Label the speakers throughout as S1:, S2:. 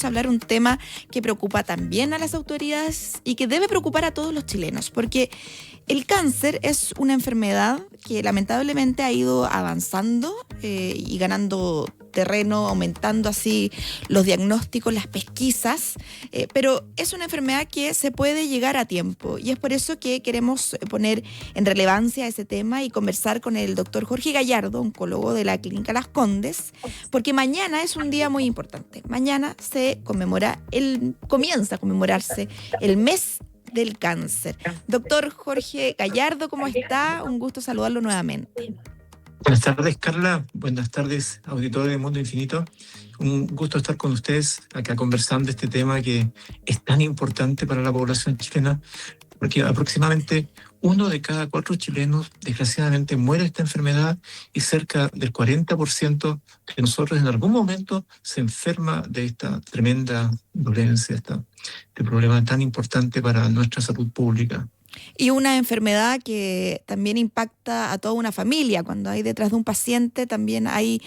S1: queremos hablar un tema que preocupa también a las autoridades y que debe preocupar a todos los chilenos, porque el cáncer es una enfermedad que lamentablemente ha ido avanzando y ganando terreno, aumentando así los diagnósticos, las pesquisas, pero es una enfermedad que se puede llegar a tiempo y es por eso que queremos poner en relevancia ese tema y conversar con el doctor Jorge Gallardo, oncólogo de la Clínica Las Condes, porque mañana es un día muy importante. Mañana comienza a conmemorarse el mes del cáncer. Doctor Jorge Gallardo, ¿cómo está? Un gusto saludarlo nuevamente.
S2: Buenas tardes, Carla. Buenas tardes, auditorio de Mundo Infinito. Un gusto estar con ustedes acá conversando este tema que es tan importante para la población chilena, porque aproximadamente 1 de cada 4 chilenos desgraciadamente muere de esta enfermedad y cerca del 40% de nosotros en algún momento se enferma de esta tremenda dolencia, este problema tan importante para nuestra salud pública.
S1: Y una enfermedad que también impacta a toda una familia. Cuando hay detrás de un paciente también hay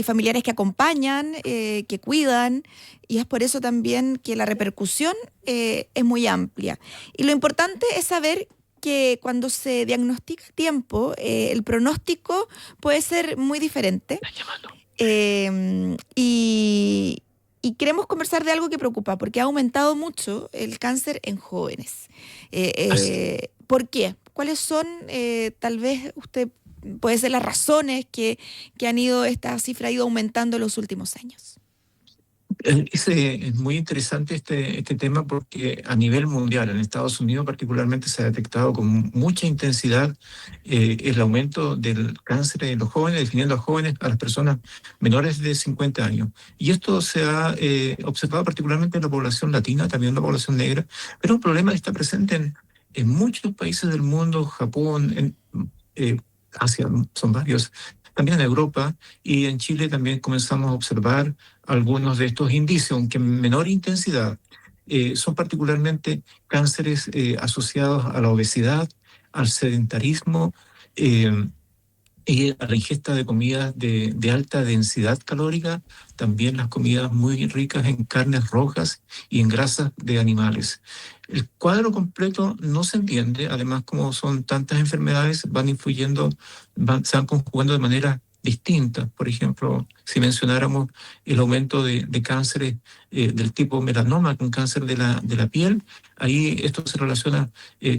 S1: familiares que acompañan, que cuidan, y es por eso también que la repercusión es muy amplia. Y lo importante es saber que cuando se diagnostica a tiempo, el pronóstico puede ser muy diferente. Y queremos conversar de algo que preocupa, porque ha aumentado mucho el cáncer en jóvenes. ¿Por qué? ¿Cuáles son, tal vez usted puede ser las razones que esta cifra ha ido aumentando en los últimos años?
S2: Es muy interesante este tema porque a nivel mundial, en Estados Unidos particularmente, se ha detectado con mucha intensidad el aumento del cáncer en los jóvenes, definiendo a jóvenes, a las personas menores de 50 años. Y esto se ha observado particularmente en la población latina, también en la población negra, pero es un problema que está presente en muchos países del mundo, Japón, Asia, son varios, también en Europa, y en Chile también comenzamos a observar algunos de estos indicios, aunque en menor intensidad. Son particularmente cánceres asociados a la obesidad, al sedentarismo y a la ingesta de comidas de alta densidad calórica, también las comidas muy ricas en carnes rojas y en grasas de animales. El cuadro completo no se entiende, además como son tantas enfermedades, se van conjugando de manera distinta. Por ejemplo, si mencionáramos el aumento de cánceres del tipo melanoma, con cáncer de la piel, ahí esto se relaciona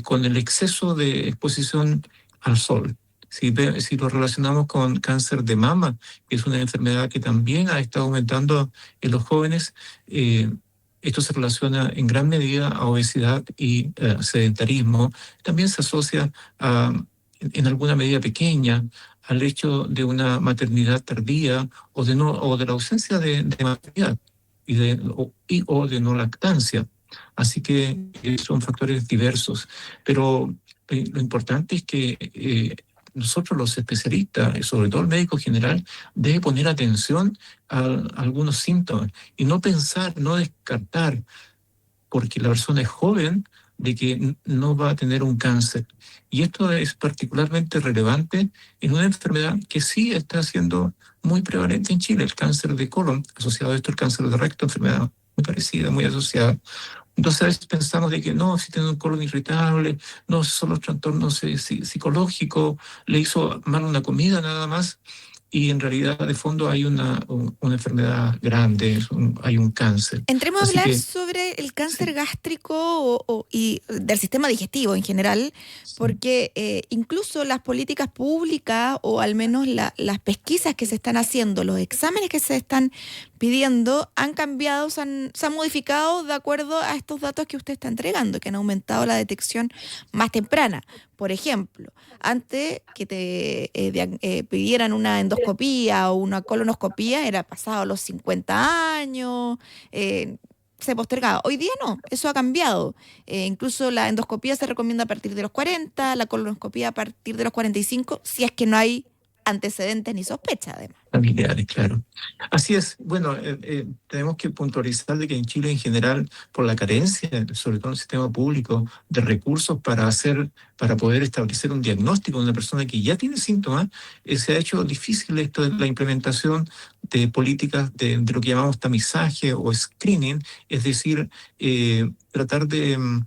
S2: con el exceso de exposición al sol. Si lo relacionamos con cáncer de mama, que es una enfermedad que también ha estado aumentando en los jóvenes, esto se relaciona en gran medida a obesidad y sedentarismo. También se asocia en alguna medida pequeña al hecho de una maternidad tardía o de la ausencia de maternidad o de no lactancia. Así que son factores diversos. Pero lo importante es que nosotros los especialistas, y sobre todo el médico general, debe poner atención a algunos síntomas y no pensar, no descartar, porque la persona es joven, de que no va a tener un cáncer. Y esto es particularmente relevante en una enfermedad que sí está siendo muy prevalente en Chile, el cáncer de colon, asociado a esto el cáncer de recto, enfermedad muy parecida, muy asociada. Entonces a veces pensamos de que no, si tiene un colon irritable, no, son los trastornos psicológicos, le hizo mal una comida nada más, y en realidad de fondo hay una enfermedad grande, hay un cáncer.
S1: Entremos a
S2: Así
S1: hablar
S2: que
S1: sobre el cáncer
S2: sí.
S1: gástrico y del sistema digestivo en general, porque incluso las políticas públicas o al menos las pesquisas que se están haciendo, los exámenes que se están pidiendo han cambiado, se han modificado de acuerdo a estos datos que usted está entregando, que han aumentado la detección más temprana. Por ejemplo, antes que te pidieran una endoscopía o una colonoscopía, era pasado los 50 años, se postergaba. Hoy día no, eso ha cambiado. Incluso la endoscopía se recomienda a partir de los 40, la colonoscopía a partir de los 45, si es que no hay antecedentes ni sospecha, además.
S2: Familiares, claro. Así es. Bueno, tenemos que puntualizar de que en Chile en general, por la carencia, sobre todo en el sistema público, de recursos para poder establecer un diagnóstico de una persona que ya tiene síntomas, se ha hecho difícil esto de la implementación de políticas de lo que llamamos tamizaje o screening, es decir, tratar de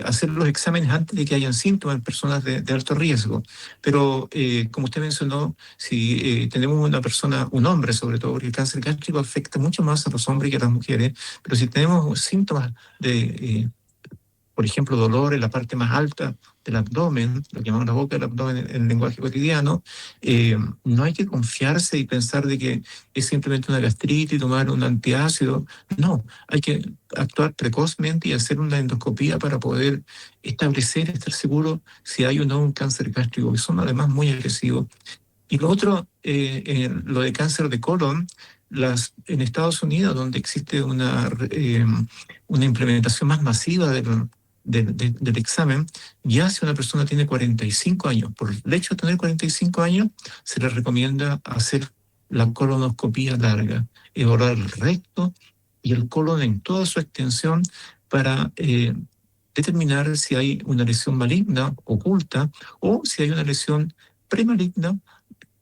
S2: hacer los exámenes antes de que hayan síntomas en personas de alto riesgo. Pero, como usted mencionó, si tenemos una persona, un hombre sobre todo, porque el cáncer gástrico afecta mucho más a los hombres que a las mujeres, pero si tenemos síntomas por ejemplo, dolor en la parte más alta del abdomen, lo que llamamos la boca del abdomen en el lenguaje cotidiano, no hay que confiarse y pensar de que es simplemente una gastritis y tomar un antiácido. No, hay que actuar precozmente y hacer una endoscopía para poder establecer, estar seguro si hay o no un cáncer gástrico, que son además muy agresivos. Y lo otro, lo de cáncer de colon, en Estados Unidos, donde existe una implementación más masiva del examen, ya si una persona tiene 45 años, por el hecho de tener 45 años, se le recomienda hacer la colonoscopía larga, evaluar el recto y el colon en toda su extensión para determinar si hay una lesión maligna oculta o si hay una lesión premaligna,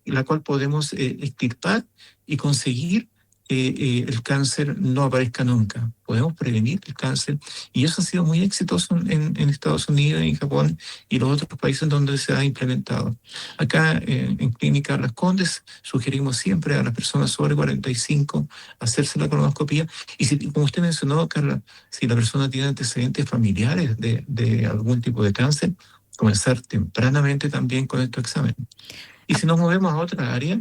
S2: la cual podemos extirpar y conseguir que el cáncer no aparezca nunca. Podemos prevenir el cáncer y eso ha sido muy exitoso en Estados Unidos, en Japón y los otros países donde se ha implementado. Acá en Clínica Las Condes sugerimos siempre a las personas sobre 45 hacerse la colonoscopia y si, como usted mencionó, Carla, si la persona tiene antecedentes familiares de algún tipo de cáncer, comenzar tempranamente también con estos exámenes. Y si nos movemos a otra área,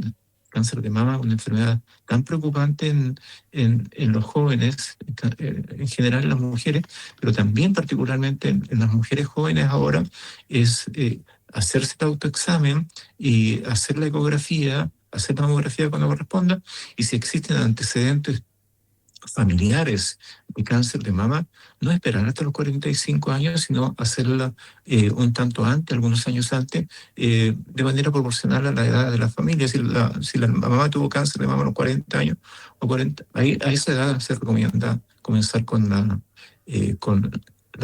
S2: cáncer de mama, una enfermedad tan preocupante en los jóvenes, en general en las mujeres, pero también particularmente en las mujeres jóvenes ahora, es hacerse el autoexamen y hacer la ecografía, hacer la mamografía cuando corresponda, y si existen antecedentes familiares de cáncer de mama, no esperar hasta los 45 años, sino hacerla un tanto antes, algunos años antes, de manera proporcional a la edad de la familia. Si la mamá tuvo cáncer de mama a los 40 años, o 40, a esa edad se recomienda comenzar con la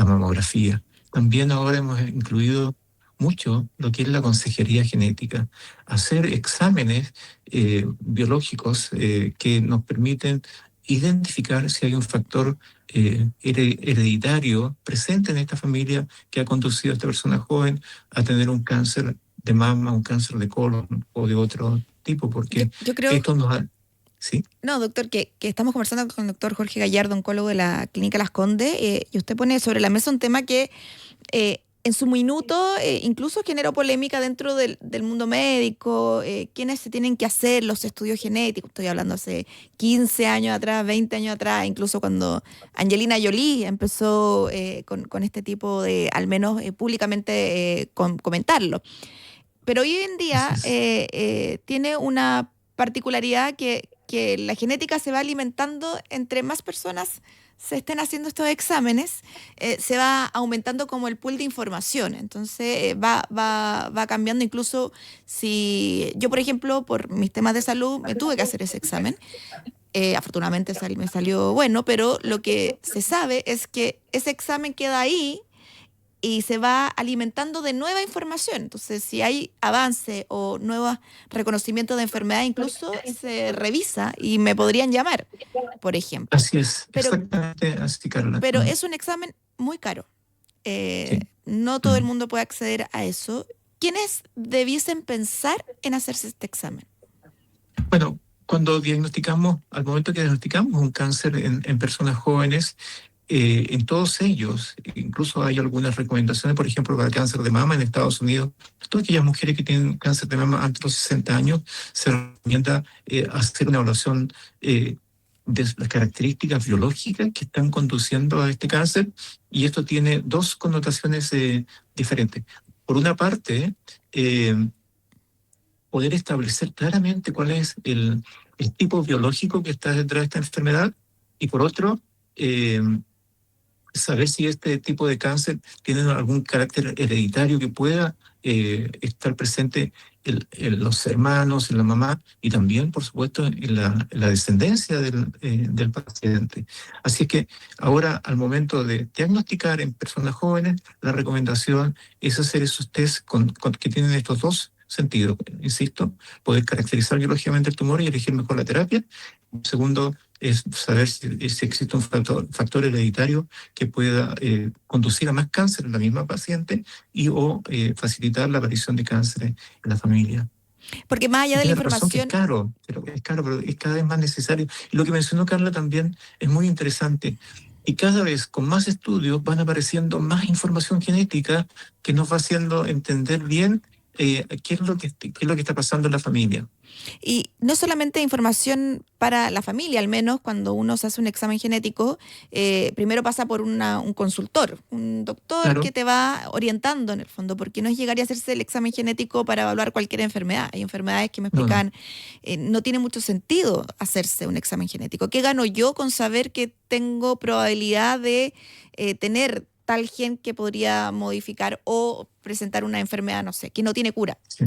S2: mamografía. También ahora hemos incluido mucho lo que es la consejería genética, hacer exámenes biológicos que nos permiten identificar si hay un factor hereditario presente en esta familia que ha conducido a esta persona joven a tener un cáncer de mama, un cáncer de colon o de otro tipo, porque
S1: Yo creo,
S2: esto nos ha... ¿Sí?
S1: no, doctor, que estamos conversando con el doctor Jorge Gallardo, oncólogo de la Clínica Las Condes, y usted pone sobre la mesa un tema que en su minuto incluso generó polémica dentro del mundo médico, quiénes se tienen que hacer los estudios genéticos. Estoy hablando hace 15 años atrás, 20 años atrás, incluso cuando Angelina Jolie empezó con este tipo de, al menos públicamente, comentarlo. Pero hoy en
S2: Así
S1: día
S2: es.
S1: tiene una particularidad que la genética se va alimentando entre más personas se estén haciendo estos exámenes, se va aumentando como el pool de información. Entonces va cambiando incluso si yo, por ejemplo, por mis temas de salud, me tuve que hacer ese examen. Afortunadamente me salió bueno, pero lo que se sabe es que ese examen queda ahí y se va alimentando de nueva información. Entonces, si hay avance o nuevos reconocimientos de enfermedad, incluso se revisa y me podrían llamar, por ejemplo.
S2: Así es,
S1: Pero,
S2: exactamente así, Carla.
S1: pero es un examen muy caro.
S2: Sí.
S1: No todo el mundo puede acceder a eso. ¿Quiénes debiesen pensar en hacerse este examen?
S2: Bueno, al momento que diagnosticamos un cáncer en personas jóvenes, en todos ellos, incluso hay algunas recomendaciones, por ejemplo, para el cáncer de mama en Estados Unidos, todas aquellas mujeres que tienen cáncer de mama antes de los 60 años, se recomienda hacer una evaluación de las características biológicas que están conduciendo a este cáncer, y esto tiene dos connotaciones diferentes. Por una parte, poder establecer claramente cuál es el tipo biológico que está detrás de esta enfermedad, y por otro, eh, saber si este tipo de cáncer tiene algún carácter hereditario que pueda estar presente los hermanos, en la mamá y también, por supuesto, en la descendencia del paciente. Así es que ahora, al momento de diagnosticar en personas jóvenes, la recomendación es hacer esos test que tienen estos dos sentidos. Insisto, poder caracterizar biológicamente el tumor y elegir mejor la terapia. Segundo, es saber si existe un factor hereditario que pueda conducir a más cáncer en la misma paciente y o facilitar la aparición de cáncer en la familia.
S1: Porque más allá
S2: Y
S1: de la
S2: tiene razón que
S1: información,
S2: es caro, pero es cada vez más necesario. Y lo que mencionó Carla también es muy interesante. Y cada vez con más estudios van apareciendo más información genética que nos va haciendo entender bien qué es qué es lo que está pasando en la familia.
S1: y no solamente información para la familia, al menos cuando uno se hace un examen genético, primero pasa por un consultor, un doctor que
S2: Claro,
S1: te va orientando en el fondo, porque no es llegar y hacerse el examen genético para evaluar cualquier enfermedad. Hay enfermedades que me
S2: no, no.
S1: explicaban, no tiene mucho sentido hacerse un examen genético. ¿Qué gano yo con saber que tengo probabilidad de tener tal gen que podría modificar o presentar una enfermedad, no sé, que no tiene cura?
S2: Sí,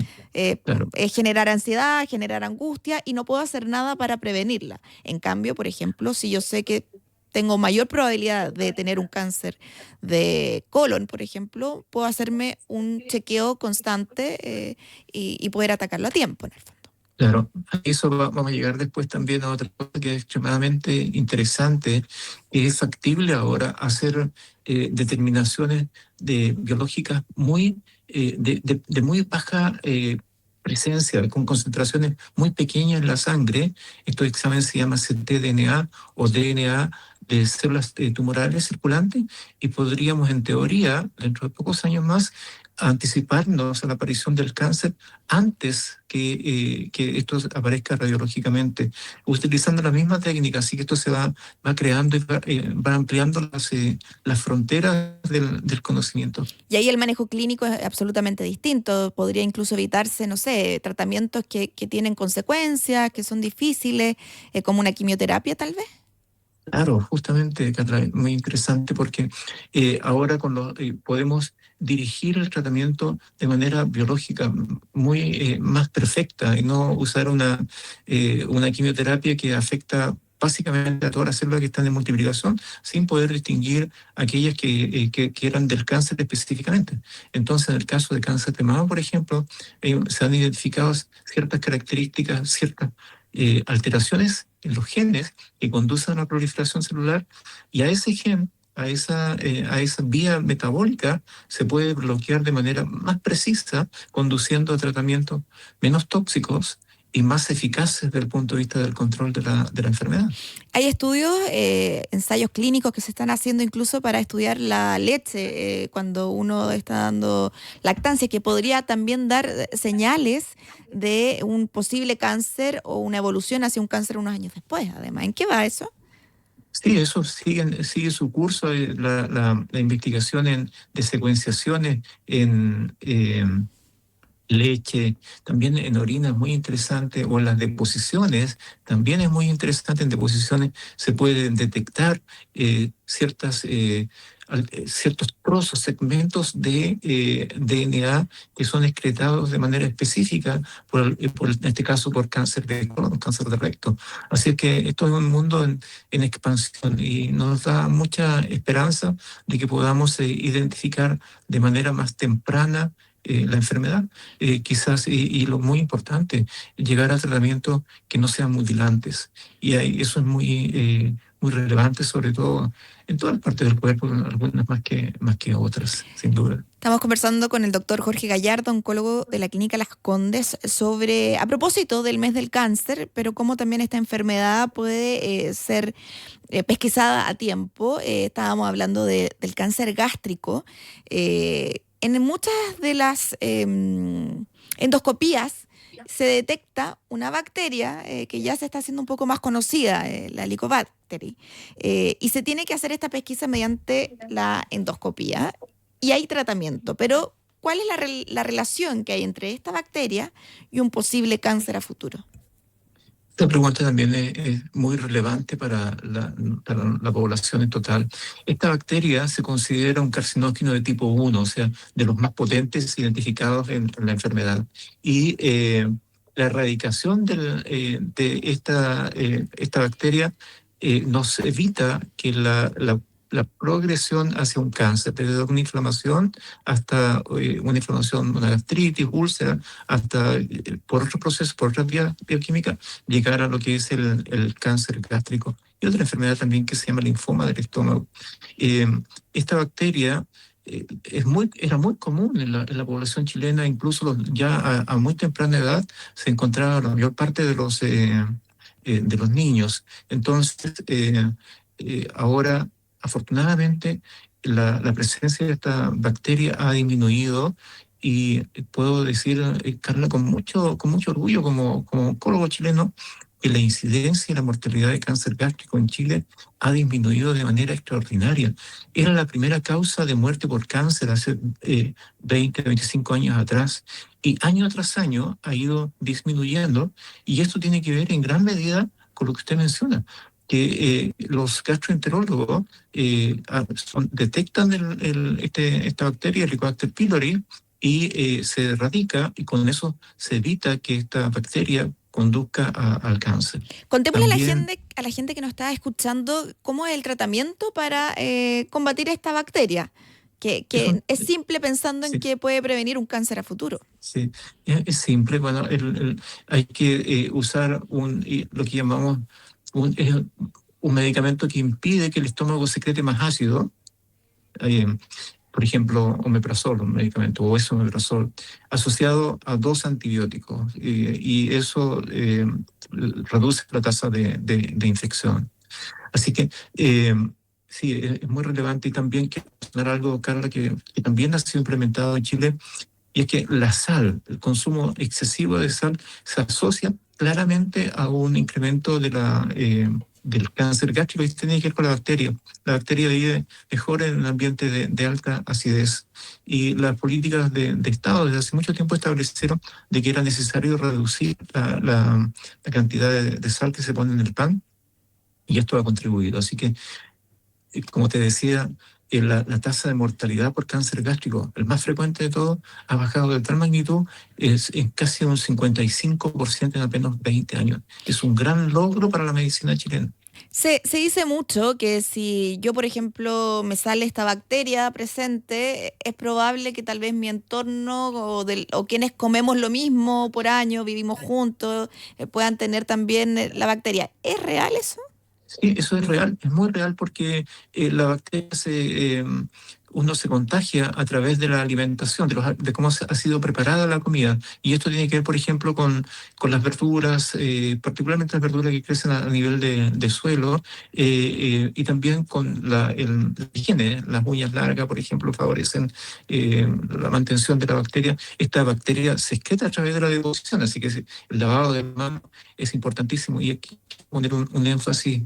S2: claro.
S1: Es generar ansiedad, generar angustia y no puedo hacer nada para prevenirla. En cambio, por ejemplo, si yo sé que tengo mayor probabilidad de tener un cáncer de colon, por ejemplo, puedo hacerme un chequeo constante y poder atacarlo a tiempo, en el fondo.
S2: Claro, a eso vamos a llegar después también a otra cosa que es extremadamente interesante, que es factible ahora hacer determinaciones biológicas de muy baja presencia, con concentraciones muy pequeñas en la sangre. Estos exámenes se llaman ctDNA o DNA de células tumorales circulantes y podríamos, en teoría, dentro de pocos años más, anticiparnos a la aparición del cáncer antes que esto aparezca radiológicamente, utilizando la misma técnica, así que esto va creando y va ampliando las fronteras del conocimiento.
S1: Y ahí el manejo clínico es absolutamente distinto. Podría incluso evitarse, no sé, tratamientos que tienen consecuencias, que son difíciles, como una quimioterapia tal vez.
S2: Claro, justamente, Catra, muy interesante porque ahora podemos dirigir el tratamiento de manera biológica muy más perfecta y no usar una quimioterapia que afecta básicamente a todas las células que están en multiplicación sin poder distinguir aquellas que eran del cáncer específicamente. Entonces, en el caso de cáncer de mama, por ejemplo, se han identificado ciertas características, ciertas alteraciones en los genes que conducen a la proliferación celular y a ese gen, a esa vía metabólica, se puede bloquear de manera más precisa, conduciendo a tratamientos menos tóxicos y más eficaces desde el punto de vista del control de la enfermedad.
S1: Hay estudios, ensayos clínicos que se están haciendo incluso para estudiar la leche cuando uno está dando lactancia, que podría también dar señales de un posible cáncer o una evolución hacia un cáncer unos años después. Además, ¿en qué va eso?
S2: Sí, eso sigue su curso, la investigación de secuenciaciones en leche, también en orina es muy interesante, o en las deposiciones, también es muy interesante. En deposiciones se pueden detectar ciertos trozos, segmentos de DNA que son excretados de manera específica, en este caso por cáncer de colon, cáncer de recto. Así es que esto es un mundo en expansión y nos da mucha esperanza de que podamos identificar de manera más temprana la enfermedad, quizás, y lo muy importante, llegar a tratamientos que no sean mutilantes. Y eso es muy relevante, sobre todo en todas partes del cuerpo, algunas más que otras, sin duda.
S1: Estamos conversando con el doctor Jorge Gallardo, oncólogo de la Clínica Las Condes, sobre, a propósito del mes del cáncer, pero cómo también esta enfermedad puede ser pesquisada a tiempo. Estábamos hablando del cáncer gástrico. En muchas de las endoscopías se detecta una bacteria que ya se está haciendo un poco más conocida, la Helicobacter, y se tiene que hacer esta pesquisa mediante la endoscopía y hay tratamiento, pero ¿cuál es la relación que hay entre esta bacteria y un posible cáncer a futuro?
S2: Esta pregunta también es muy relevante para la población en total. Esta bacteria se considera un carcinógeno de tipo 1, o sea, de los más potentes identificados en la enfermedad. Y la erradicación de esta bacteria nos evita que la progresión hacia un cáncer, desde una inflamación hasta una inflamación, una gastritis, úlcera, hasta por otros procesos, por otras vías bioquímicas, llegar a lo que es el cáncer gástrico y otra enfermedad también que se llama linfoma del estómago. Eh, Esta bacteria era muy común en la población chilena, incluso ya a muy temprana edad se encontraba la mayor parte de los niños. Entonces, ahora, afortunadamente, la presencia de esta bacteria ha disminuido y puedo decir, Carla, con mucho orgullo como oncólogo chileno, que la incidencia y la mortalidad de cáncer gástrico en Chile ha disminuido de manera extraordinaria. Era la primera causa de muerte por cáncer hace 20, 25 años atrás y año tras año ha ido disminuyendo y esto tiene que ver en gran medida con lo que usted menciona, que los gastroenterólogos detectan esta bacteria, el Helicobacter pylori, y se erradica y con eso se evita que esta bacteria conduzca al cáncer.
S1: Contémosle
S2: También,
S1: a la gente que nos está escuchando cómo es el tratamiento para combatir esta bacteria,
S2: eso,
S1: que es simple pensando en
S2: sí,
S1: que puede prevenir un cáncer a futuro.
S2: sí, es simple. Bueno, hay que usar lo que llamamos un, es un medicamento que impide que el estómago secrete más ácido. eh, por ejemplo, omeprazol, un medicamento, o esomeprazol, asociado a dos antibióticos, y eso reduce la tasa de infección. Así que sí, es muy relevante y también quiero mencionar algo, Carla, que también ha sido implementado en Chile, y es que la sal, el consumo excesivo de sal, se asocia claramente a un incremento del cáncer gástrico y tiene que ver con la bacteria. La bacteria vive mejor en un ambiente de alta acidez. Y las políticas de Estado desde hace mucho tiempo establecieron de que era necesario reducir la cantidad de sal que se pone en el pan y esto ha contribuido. Así que como te decía, la tasa de mortalidad por cáncer gástrico, el más frecuente de todos, ha bajado de tal magnitud, es en casi un 55% en apenas 20 años. Es un gran logro para la medicina chilena.
S1: Se dice mucho que si yo, por ejemplo, me sale esta bacteria presente, es probable que tal vez mi entorno o quienes comemos lo mismo por año, vivimos juntos, puedan tener también la bacteria. ¿Es real eso?
S2: Sí, eso es real, es muy real porque la bacteria uno se contagia a través de la alimentación, de cómo ha sido preparada la comida. Y esto tiene que ver, por ejemplo, con las verduras, particularmente las verduras que crecen a nivel de suelo, y también con la higiene. Las uñas largas, por ejemplo, favorecen la mantención de la bacteria. Esta bacteria se excreta a través de la deposición, así que el lavado de manos es importantísimo. Y aquí poner un énfasis,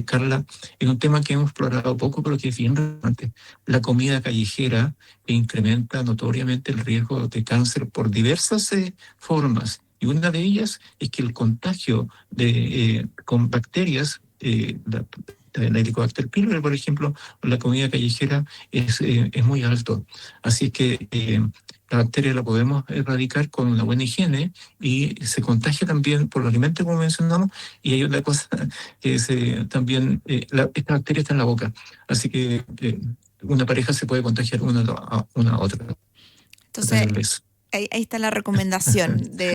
S2: Carla, en un tema que hemos explorado poco, pero que es bien relevante: la comida callejera, que incrementa notoriamente el riesgo de cáncer por diversas formas. Y una de ellas es que el contagio con bacterias, la Helicobacter pylori, por ejemplo, la comida callejera es muy alto. Así que la bacteria la podemos erradicar con una buena higiene y se contagia también por los alimentos, como mencionamos. Y hay otra cosa que es también, esta bacteria está en la boca. Así que una pareja se puede contagiar una a otra a
S1: Entonces,
S2: través de eso.
S1: ahí está la recomendación